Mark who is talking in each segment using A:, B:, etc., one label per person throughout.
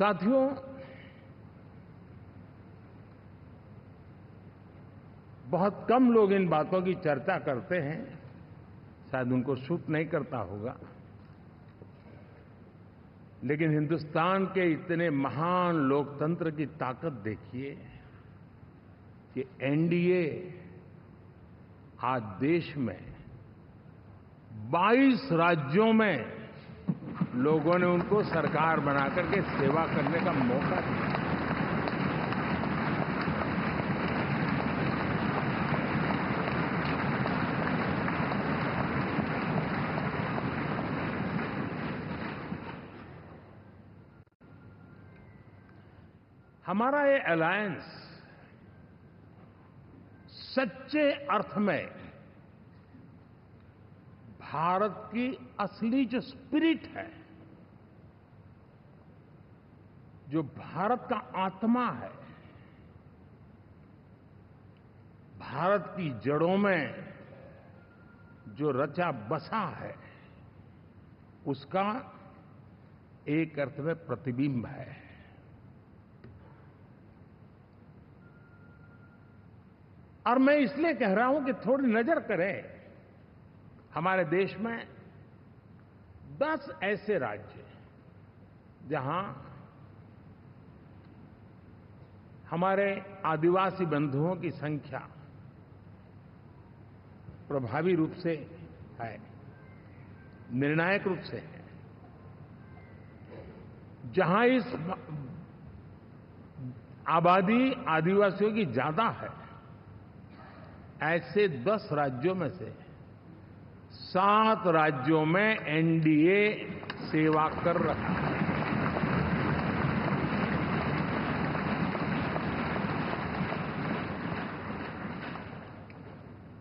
A: साथियों, बहुत कम लोग इन बातों की चर्चा करते हैं, शायद उनको सूट नहीं करता होगा, लेकिन हिंदुस्तान के इतने महान लोकतंत्र की ताकत देखिए कि एनडीए आज देश में 22 राज्यों में लोगों ने उनको सरकार बनाकर के सेवा करने का मौका दिया। हमारा ये अलायंस सच्चे अर्थ में भारत की असली जो स्पिरिट है, जो भारत का आत्मा है, भारत की जड़ों में जो रचा बसा है, उसका एक अर्थ में प्रतिबिंब है। और मैं इसलिए कह रहा हूं कि थोड़ी नजर करें, हमारे देश में 10 ऐसे राज्य जहां हमारे आदिवासी बंधुओं की संख्या प्रभावी रूप से है, निर्णायक रूप से है, जहां इस आबादी आदिवासियों की ज्यादा है, ऐसे 10 राज्यों में से 7 राज्यों में एनडीए सेवा कर रहा है।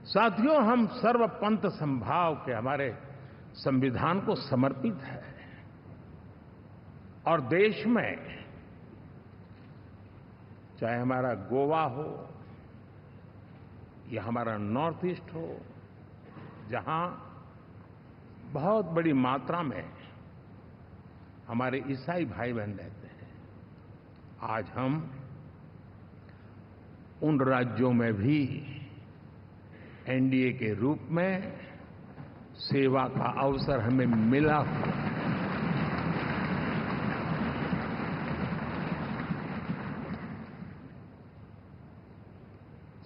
A: साथियों, हम सर्वपंथ संभाव के हमारे संविधान को समर्पित है और देश में चाहे हमारा गोवा हो या हमारा नॉर्थ ईस्ट हो, जहां बहुत बड़ी मात्रा में हमारे ईसाई भाई बहन रहते हैं, आज हम उन राज्यों में भी एनडीए के रूप में सेवा का अवसर हमें मिला हुआ है।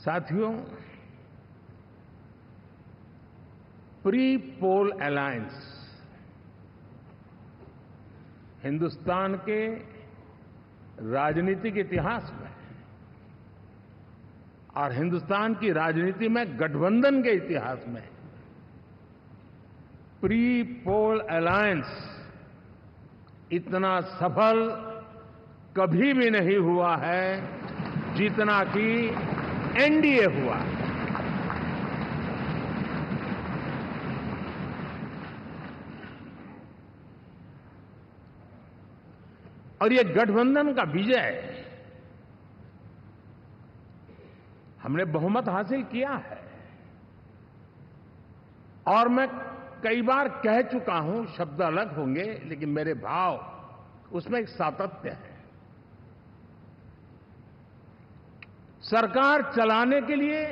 A: साथियों, प्री पोल अलायंस हिंदुस्तान के राजनीतिक इतिहास में और हिंदुस्तान की राजनीति में गठबंधन के इतिहास में प्री पोल अलायंस इतना सफल कभी भी नहीं हुआ है जितना कि एनडीए हुआ। और ये गठबंधन का विजय, हमने बहुमत हासिल किया है और मैं कई बार कह चुका हूं, शब्द अलग होंगे लेकिन मेरे भाव उसमें एक सातत्य है। सरकार चलाने के लिए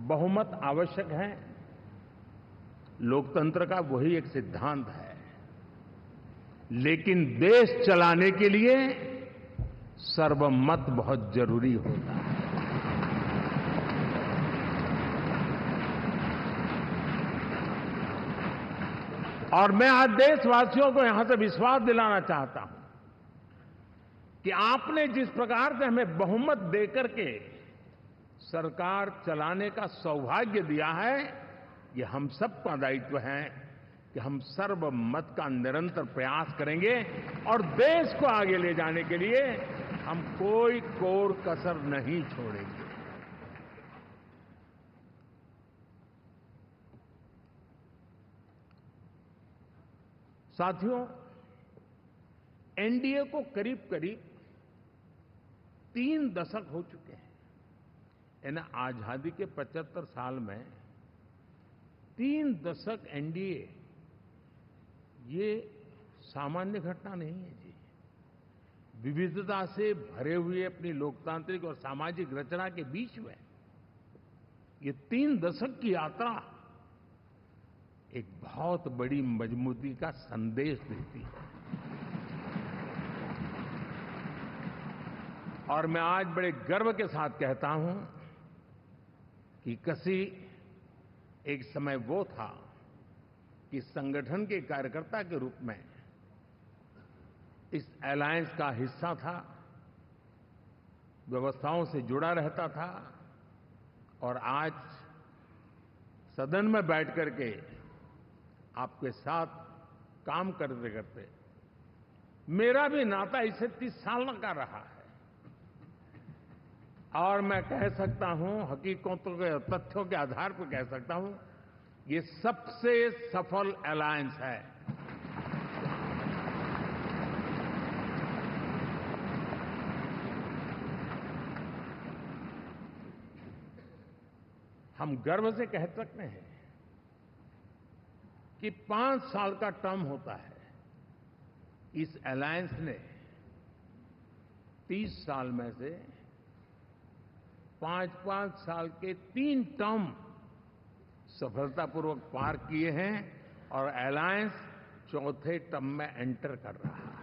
A: बहुमत आवश्यक है, लोकतंत्र का वही एक सिद्धांत है, लेकिन देश चलाने के लिए सर्वमत बहुत जरूरी होता है। और मैं आज देशवासियों को यहां से विश्वास दिलाना चाहता हूं कि आपने जिस प्रकार से हमें बहुमत देकर के सरकार चलाने का सौभाग्य दिया है, ये हम सबका दायित्व है कि हम सर्वमत का निरंतर प्रयास करेंगे और देश को आगे ले जाने के लिए हम कोई कोर कसर नहीं छोड़ेंगे। साथियों, एनडीए को करीब करीब 3 दशक हो चुके हैं। यानी आजादी के 75 साल में 3 दशक एनडीए, ये सामान्य घटना नहीं है जी। विविधता से भरे हुए अपनी लोकतांत्रिक और सामाजिक रचना के बीच में ये 3 दशक की यात्रा एक बहुत बड़ी मजबूती का संदेश देती है। और मैं आज बड़े गर्व के साथ कहता हूं कि कसी एक समय वो था कि संगठन के कार्यकर्ता के रूप में इस अलायंस का हिस्सा था, व्यवस्थाओं से जुड़ा रहता था, और आज सदन में बैठ करके आपके साथ काम करते करते मेरा भी नाता इससे 30 साल का रहा है। और मैं कह सकता हूं, हकीकतों के तथ्यों के आधार पर कह सकता हूं, ये सबसे सफल अलायंस है। हम गर्व से कह सकते हैं कि 5 साल का टर्म होता है। इस अलायंस ने 30 साल में से 5-5 साल के 3 टर्म सफलतापूर्वक पार किए हैं और अलायंस चौथे टर्म में एंटर कर रहा है।